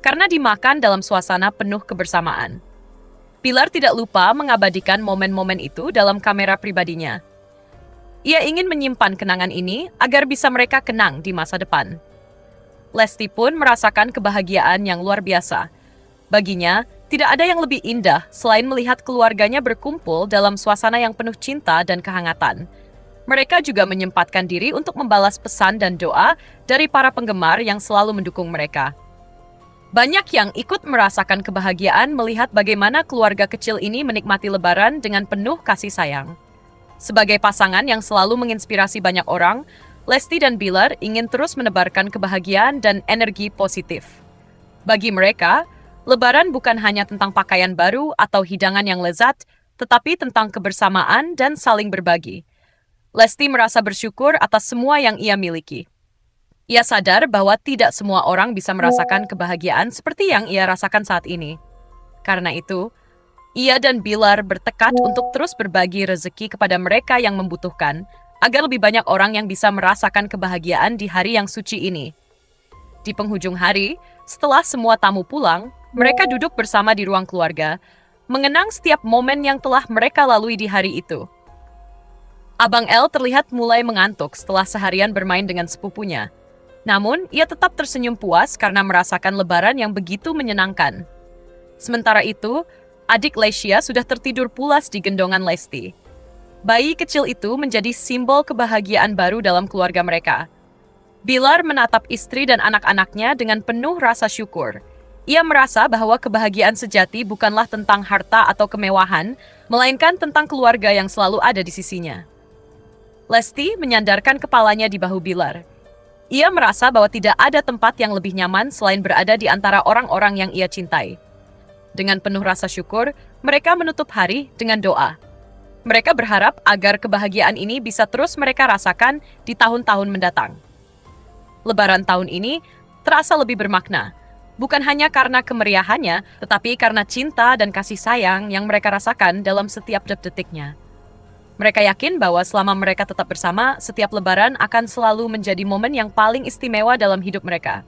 karena dimakan dalam suasana penuh kebersamaan. Pilar tidak lupa mengabadikan momen-momen itu dalam kamera pribadinya. Ia ingin menyimpan kenangan ini agar bisa mereka kenang di masa depan. Lesti pun merasakan kebahagiaan yang luar biasa. Baginya, tidak ada yang lebih indah selain melihat keluarganya berkumpul dalam suasana yang penuh cinta dan kehangatan. Mereka juga menyempatkan diri untuk membalas pesan dan doa dari para penggemar yang selalu mendukung mereka. Banyak yang ikut merasakan kebahagiaan melihat bagaimana keluarga kecil ini menikmati Lebaran dengan penuh kasih sayang. Sebagai pasangan yang selalu menginspirasi banyak orang, Lesti dan Bilar ingin terus menebarkan kebahagiaan dan energi positif. Bagi mereka, Lebaran bukan hanya tentang pakaian baru atau hidangan yang lezat, tetapi tentang kebersamaan dan saling berbagi. Lesti merasa bersyukur atas semua yang ia miliki. Ia sadar bahwa tidak semua orang bisa merasakan kebahagiaan seperti yang ia rasakan saat ini. Karena itu, ia dan Bilar bertekad untuk terus berbagi rezeki kepada mereka yang membutuhkan, agar lebih banyak orang yang bisa merasakan kebahagiaan di hari yang suci ini. Di penghujung hari, setelah semua tamu pulang, mereka duduk bersama di ruang keluarga, mengenang setiap momen yang telah mereka lalui di hari itu. Abang El terlihat mulai mengantuk setelah seharian bermain dengan sepupunya. Namun, ia tetap tersenyum puas karena merasakan Lebaran yang begitu menyenangkan. Sementara itu, adik Lesya sudah tertidur pulas di gendongan Lesti. Bayi kecil itu menjadi simbol kebahagiaan baru dalam keluarga mereka. Bilar menatap istri dan anak-anaknya dengan penuh rasa syukur. Ia merasa bahwa kebahagiaan sejati bukanlah tentang harta atau kemewahan, melainkan tentang keluarga yang selalu ada di sisinya. Lesti menyandarkan kepalanya di bahu Bilar. Ia merasa bahwa tidak ada tempat yang lebih nyaman selain berada di antara orang-orang yang ia cintai. Dengan penuh rasa syukur, mereka menutup hari dengan doa. Mereka berharap agar kebahagiaan ini bisa terus mereka rasakan di tahun-tahun mendatang. Lebaran tahun ini terasa lebih bermakna, bukan hanya karena kemeriahannya, tetapi karena cinta dan kasih sayang yang mereka rasakan dalam setiap detik-detiknya. Mereka yakin bahwa selama mereka tetap bersama, setiap Lebaran akan selalu menjadi momen yang paling istimewa dalam hidup mereka.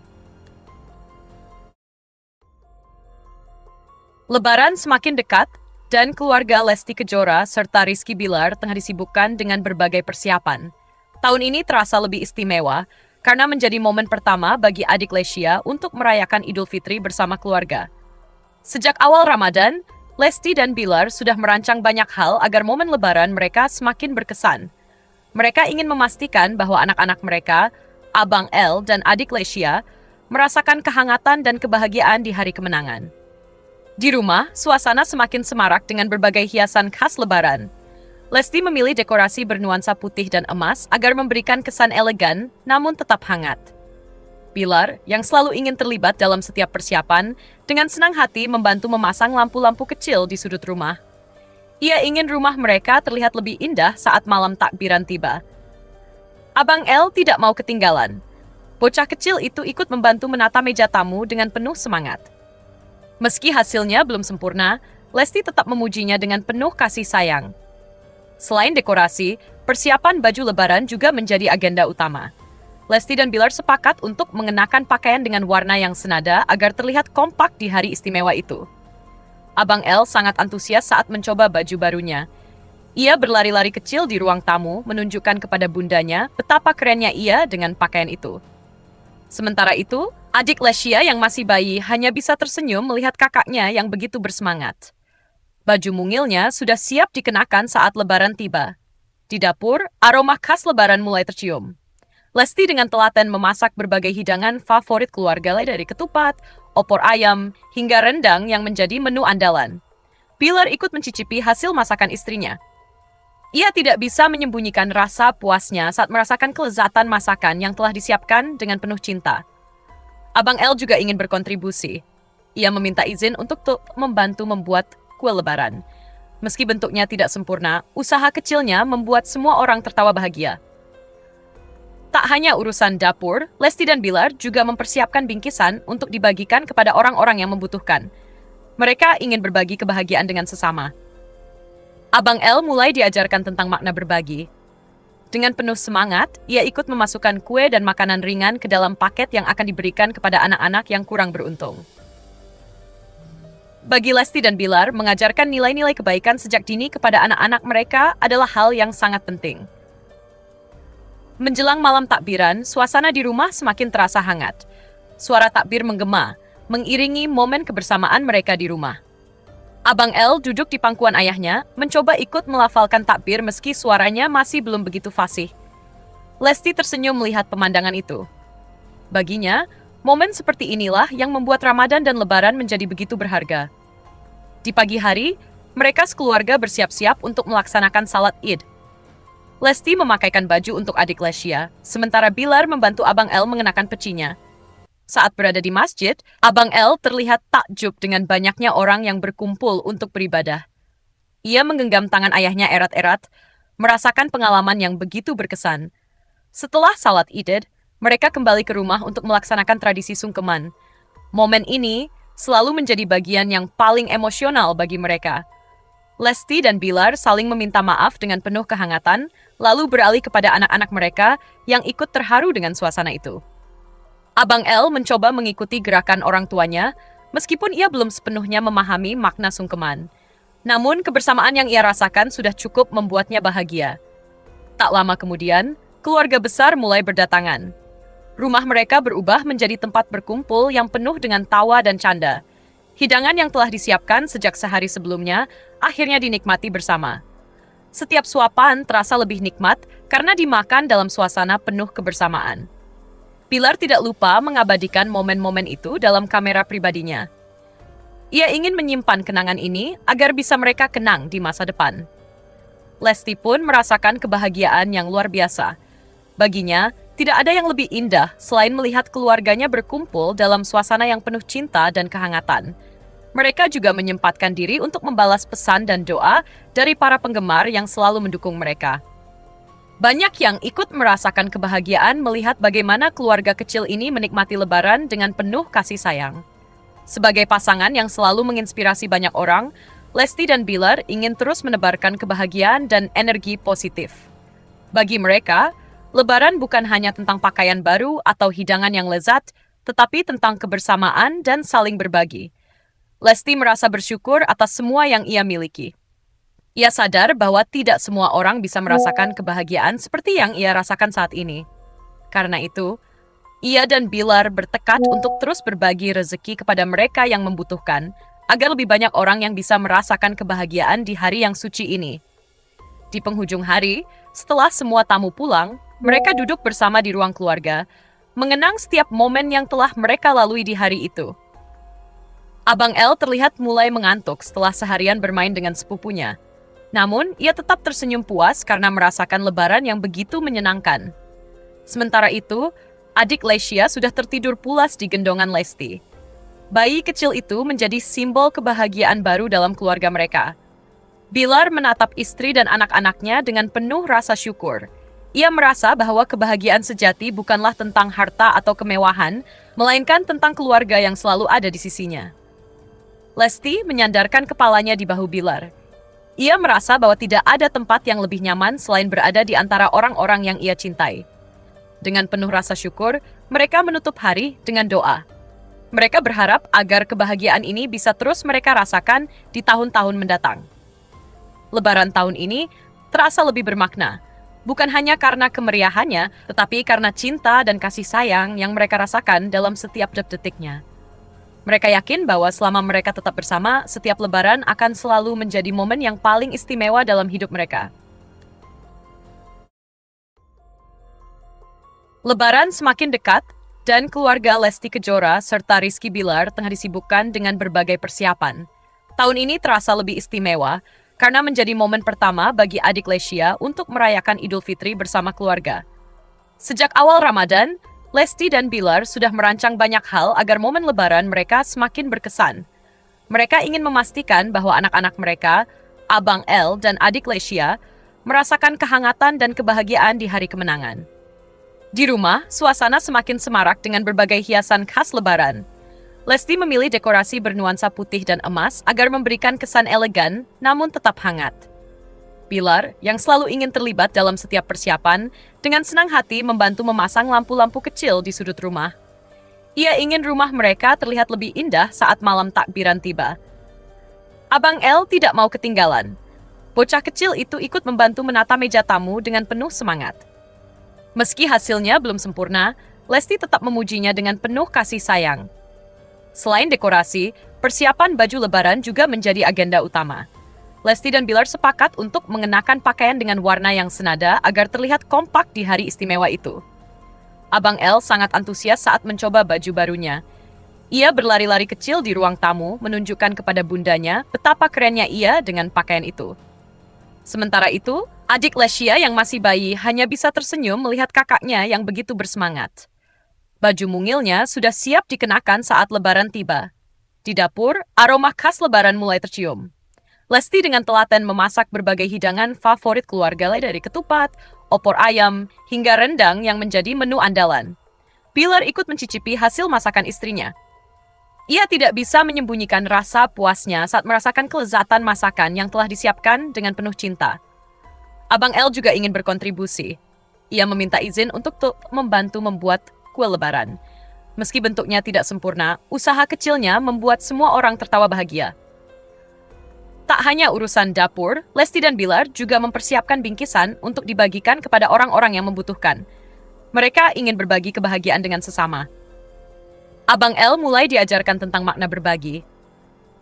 Lebaran semakin dekat, dan keluarga Lesti Kejora serta Rizky Bilar tengah disibukkan dengan berbagai persiapan. Tahun ini terasa lebih istimewa, karena menjadi momen pertama bagi adik Lesya untuk merayakan Idul Fitri bersama keluarga. Sejak awal Ramadan, Lesti dan Bilar sudah merancang banyak hal agar momen Lebaran mereka semakin berkesan. Mereka ingin memastikan bahwa anak-anak mereka, Abang El dan adik Lesya, merasakan kehangatan dan kebahagiaan di hari kemenangan. Di rumah, suasana semakin semarak dengan berbagai hiasan khas Lebaran. Lesti memilih dekorasi bernuansa putih dan emas agar memberikan kesan elegan, namun tetap hangat. Bilar, yang selalu ingin terlibat dalam setiap persiapan, dengan senang hati membantu memasang lampu-lampu kecil di sudut rumah. Ia ingin rumah mereka terlihat lebih indah saat malam takbiran tiba. Abang El tidak mau ketinggalan. Bocah kecil itu ikut membantu menata meja tamu dengan penuh semangat. Meski hasilnya belum sempurna, Lesti tetap memujinya dengan penuh kasih sayang. Selain dekorasi, persiapan baju Lebaran juga menjadi agenda utama. Lesti dan Bilar sepakat untuk mengenakan pakaian dengan warna yang senada agar terlihat kompak di hari istimewa itu. Abang El sangat antusias saat mencoba baju barunya. Ia berlari-lari kecil di ruang tamu, menunjukkan kepada bundanya betapa kerennya ia dengan pakaian itu. Sementara itu, adik Lesya yang masih bayi hanya bisa tersenyum melihat kakaknya yang begitu bersemangat. Baju mungilnya sudah siap dikenakan saat Lebaran tiba. Di dapur, aroma khas Lebaran mulai tercium. Lesti dengan telaten memasak berbagai hidangan favorit keluarga dari ketupat, opor ayam, hingga rendang yang menjadi menu andalan. Bilar ikut mencicipi hasil masakan istrinya. Ia tidak bisa menyembunyikan rasa puasnya saat merasakan kelezatan masakan yang telah disiapkan dengan penuh cinta. Abang El juga ingin berkontribusi. Ia meminta izin untuk membantu membuat kue Lebaran. Meski bentuknya tidak sempurna, usaha kecilnya membuat semua orang tertawa bahagia. Tak hanya urusan dapur, Lesti dan Bilar juga mempersiapkan bingkisan untuk dibagikan kepada orang-orang yang membutuhkan. Mereka ingin berbagi kebahagiaan dengan sesama. Abang El mulai diajarkan tentang makna berbagi. Dengan penuh semangat, ia ikut memasukkan kue dan makanan ringan ke dalam paket yang akan diberikan kepada anak-anak yang kurang beruntung. Bagi Lesti dan Bilar, mengajarkan nilai-nilai kebaikan sejak dini kepada anak-anak mereka adalah hal yang sangat penting. Menjelang malam takbiran, suasana di rumah semakin terasa hangat. Suara takbir menggema, mengiringi momen kebersamaan mereka di rumah. Abang El duduk di pangkuan ayahnya, mencoba ikut melafalkan takbir meski suaranya masih belum begitu fasih. Lesti tersenyum melihat pemandangan itu. Baginya, momen seperti inilah yang membuat Ramadan dan Lebaran menjadi begitu berharga. Di pagi hari, mereka sekeluarga bersiap-siap untuk melaksanakan salat Id. Lesti memakaikan baju untuk adik Lesya, sementara Bilar membantu Abang El mengenakan pecinya. Saat berada di masjid, Abang El terlihat takjub dengan banyaknya orang yang berkumpul untuk beribadah. Ia menggenggam tangan ayahnya erat-erat, merasakan pengalaman yang begitu berkesan. Setelah salat Id, mereka kembali ke rumah untuk melaksanakan tradisi sungkeman. Momen ini selalu menjadi bagian yang paling emosional bagi mereka. Lesti dan Bilar saling meminta maaf dengan penuh kehangatan, lalu beralih kepada anak-anak mereka yang ikut terharu dengan suasana itu. Abang El mencoba mengikuti gerakan orang tuanya, meskipun ia belum sepenuhnya memahami makna sungkeman. Namun, kebersamaan yang ia rasakan sudah cukup membuatnya bahagia. Tak lama kemudian, keluarga besar mulai berdatangan. Rumah mereka berubah menjadi tempat berkumpul yang penuh dengan tawa dan canda. Hidangan yang telah disiapkan sejak sehari sebelumnya akhirnya dinikmati bersama. Setiap suapan terasa lebih nikmat karena dimakan dalam suasana penuh kebersamaan. Bilar tidak lupa mengabadikan momen-momen itu dalam kamera pribadinya. Ia ingin menyimpan kenangan ini agar bisa mereka kenang di masa depan. Lesti pun merasakan kebahagiaan yang luar biasa. Baginya, tidak ada yang lebih indah selain melihat keluarganya berkumpul dalam suasana yang penuh cinta dan kehangatan. Mereka juga menyempatkan diri untuk membalas pesan dan doa dari para penggemar yang selalu mendukung mereka. Banyak yang ikut merasakan kebahagiaan melihat bagaimana keluarga kecil ini menikmati Lebaran dengan penuh kasih sayang. Sebagai pasangan yang selalu menginspirasi banyak orang, Lesti dan Bilar ingin terus menebarkan kebahagiaan dan energi positif. Bagi mereka, Lebaran bukan hanya tentang pakaian baru atau hidangan yang lezat, tetapi tentang kebersamaan dan saling berbagi. Lesti merasa bersyukur atas semua yang ia miliki. Ia sadar bahwa tidak semua orang bisa merasakan kebahagiaan seperti yang ia rasakan saat ini. Karena itu, ia dan Bilar bertekad untuk terus berbagi rezeki kepada mereka yang membutuhkan, agar lebih banyak orang yang bisa merasakan kebahagiaan di hari yang suci ini. Di penghujung hari, setelah semua tamu pulang, mereka duduk bersama di ruang keluarga, mengenang setiap momen yang telah mereka lalui di hari itu. Abang El terlihat mulai mengantuk setelah seharian bermain dengan sepupunya. Namun, ia tetap tersenyum puas karena merasakan Lebaran yang begitu menyenangkan. Sementara itu, adik Lesya sudah tertidur pulas di gendongan Lesti. Bayi kecil itu menjadi simbol kebahagiaan baru dalam keluarga mereka. Bilar menatap istri dan anak-anaknya dengan penuh rasa syukur. Ia merasa bahwa kebahagiaan sejati bukanlah tentang harta atau kemewahan, melainkan tentang keluarga yang selalu ada di sisinya. Lesti menyandarkan kepalanya di bahu Bilar. Ia merasa bahwa tidak ada tempat yang lebih nyaman selain berada di antara orang-orang yang ia cintai. Dengan penuh rasa syukur, mereka menutup hari dengan doa. Mereka berharap agar kebahagiaan ini bisa terus mereka rasakan di tahun-tahun mendatang. Lebaran tahun ini terasa lebih bermakna, bukan hanya karena kemeriahannya, tetapi karena cinta dan kasih sayang yang mereka rasakan dalam setiap detik-detiknya. Mereka yakin bahwa selama mereka tetap bersama, setiap Lebaran akan selalu menjadi momen yang paling istimewa dalam hidup mereka. Lebaran semakin dekat, dan keluarga Lesti Kejora serta Rizky Bilar tengah disibukkan dengan berbagai persiapan. Tahun ini terasa lebih istimewa, karena menjadi momen pertama bagi adik Lesya untuk merayakan Idul Fitri bersama keluarga. Sejak awal Ramadan, Lesti dan Bilar sudah merancang banyak hal agar momen Lebaran mereka semakin berkesan. Mereka ingin memastikan bahwa anak-anak mereka, Abang El dan adik Lesya, merasakan kehangatan dan kebahagiaan di hari kemenangan. Di rumah, suasana semakin semarak dengan berbagai hiasan khas Lebaran. Lesti memilih dekorasi bernuansa putih dan emas agar memberikan kesan elegan namun tetap hangat. Bilar, yang selalu ingin terlibat dalam setiap persiapan, dengan senang hati membantu memasang lampu-lampu kecil di sudut rumah. Ia ingin rumah mereka terlihat lebih indah saat malam takbiran tiba. Abang L tidak mau ketinggalan. Bocah kecil itu ikut membantu menata meja tamu dengan penuh semangat. Meski hasilnya belum sempurna, Lesti tetap memujinya dengan penuh kasih sayang. Selain dekorasi, persiapan baju lebaran juga menjadi agenda utama. Lesti dan Bilar sepakat untuk mengenakan pakaian dengan warna yang senada agar terlihat kompak di hari istimewa itu. Abang L sangat antusias saat mencoba baju barunya. Ia berlari-lari kecil di ruang tamu, menunjukkan kepada bundanya betapa kerennya ia dengan pakaian itu. Sementara itu, adik Lesia yang masih bayi hanya bisa tersenyum melihat kakaknya yang begitu bersemangat. Baju mungilnya sudah siap dikenakan saat lebaran tiba. Di dapur, aroma khas lebaran mulai tercium. Lesti dengan telaten memasak berbagai hidangan favorit keluarga dari ketupat, opor ayam, hingga rendang yang menjadi menu andalan. Pilar ikut mencicipi hasil masakan istrinya. Ia tidak bisa menyembunyikan rasa puasnya saat merasakan kelezatan masakan yang telah disiapkan dengan penuh cinta. Abang L juga ingin berkontribusi. Ia meminta izin untuk membantu membuat kue lebaran. Meski bentuknya tidak sempurna, usaha kecilnya membuat semua orang tertawa bahagia. Tak hanya urusan dapur, Lesti dan Bilar juga mempersiapkan bingkisan untuk dibagikan kepada orang-orang yang membutuhkan. Mereka ingin berbagi kebahagiaan dengan sesama. Abang L mulai diajarkan tentang makna berbagi.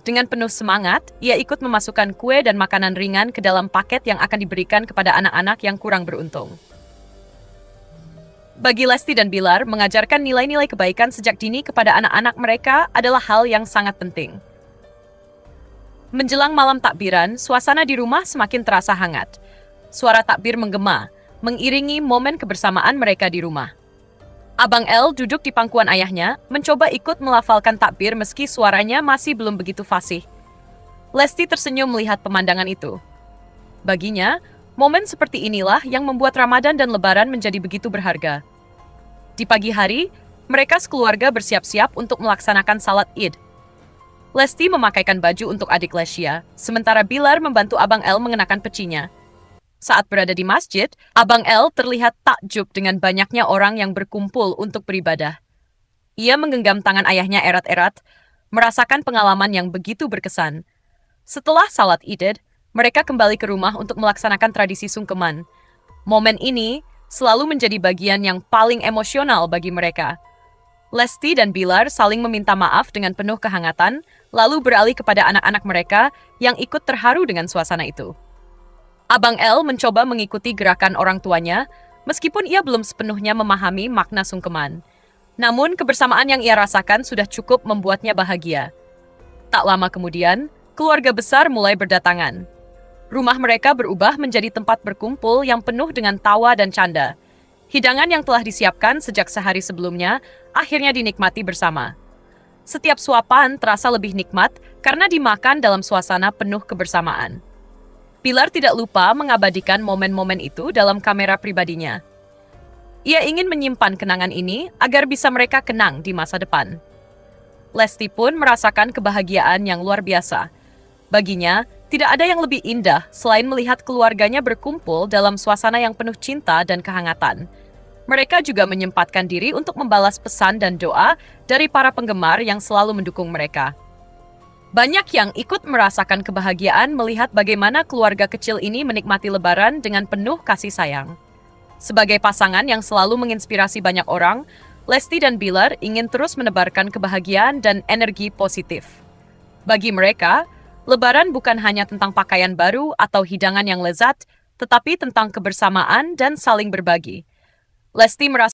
Dengan penuh semangat, ia ikut memasukkan kue dan makanan ringan ke dalam paket yang akan diberikan kepada anak-anak yang kurang beruntung. Bagi Lesti dan Bilar, mengajarkan nilai-nilai kebaikan sejak dini kepada anak-anak mereka adalah hal yang sangat penting. Menjelang malam takbiran, suasana di rumah semakin terasa hangat. Suara takbir menggema, mengiringi momen kebersamaan mereka di rumah. Abang L duduk di pangkuan ayahnya, mencoba ikut melafalkan takbir meski suaranya masih belum begitu fasih. Lesti tersenyum melihat pemandangan itu. Baginya, momen seperti inilah yang membuat Ramadan dan Lebaran menjadi begitu berharga. Di pagi hari, mereka sekeluarga bersiap-siap untuk melaksanakan salat Id. Lesti memakaikan baju untuk adik Lesia, sementara Bilar membantu Abang L mengenakan pecinya. Saat berada di masjid, Abang L terlihat takjub dengan banyaknya orang yang berkumpul untuk beribadah. Ia menggenggam tangan ayahnya erat-erat, merasakan pengalaman yang begitu berkesan. Setelah salat Id, mereka kembali ke rumah untuk melaksanakan tradisi sungkeman. Momen ini selalu menjadi bagian yang paling emosional bagi mereka. Lesti dan Bilar saling meminta maaf dengan penuh kehangatan, lalu beralih kepada anak-anak mereka yang ikut terharu dengan suasana itu. Abang L mencoba mengikuti gerakan orang tuanya, meskipun ia belum sepenuhnya memahami makna sungkeman. Namun, kebersamaan yang ia rasakan sudah cukup membuatnya bahagia. Tak lama kemudian, keluarga besar mulai berdatangan. Rumah mereka berubah menjadi tempat berkumpul yang penuh dengan tawa dan canda. Hidangan yang telah disiapkan sejak sehari sebelumnya akhirnya dinikmati bersama. Setiap suapan terasa lebih nikmat karena dimakan dalam suasana penuh kebersamaan. Pilar tidak lupa mengabadikan momen-momen itu dalam kamera pribadinya. Ia ingin menyimpan kenangan ini agar bisa mereka kenang di masa depan. Lesti pun merasakan kebahagiaan yang luar biasa. Baginya, tidak ada yang lebih indah selain melihat keluarganya berkumpul dalam suasana yang penuh cinta dan kehangatan. Mereka juga menyempatkan diri untuk membalas pesan dan doa dari para penggemar yang selalu mendukung mereka. Banyak yang ikut merasakan kebahagiaan melihat bagaimana keluarga kecil ini menikmati Lebaran dengan penuh kasih sayang. Sebagai pasangan yang selalu menginspirasi banyak orang, Lesti dan Bilar ingin terus menebarkan kebahagiaan dan energi positif. Bagi mereka, Lebaran bukan hanya tentang pakaian baru atau hidangan yang lezat, tetapi tentang kebersamaan dan saling berbagi. Lesti merasa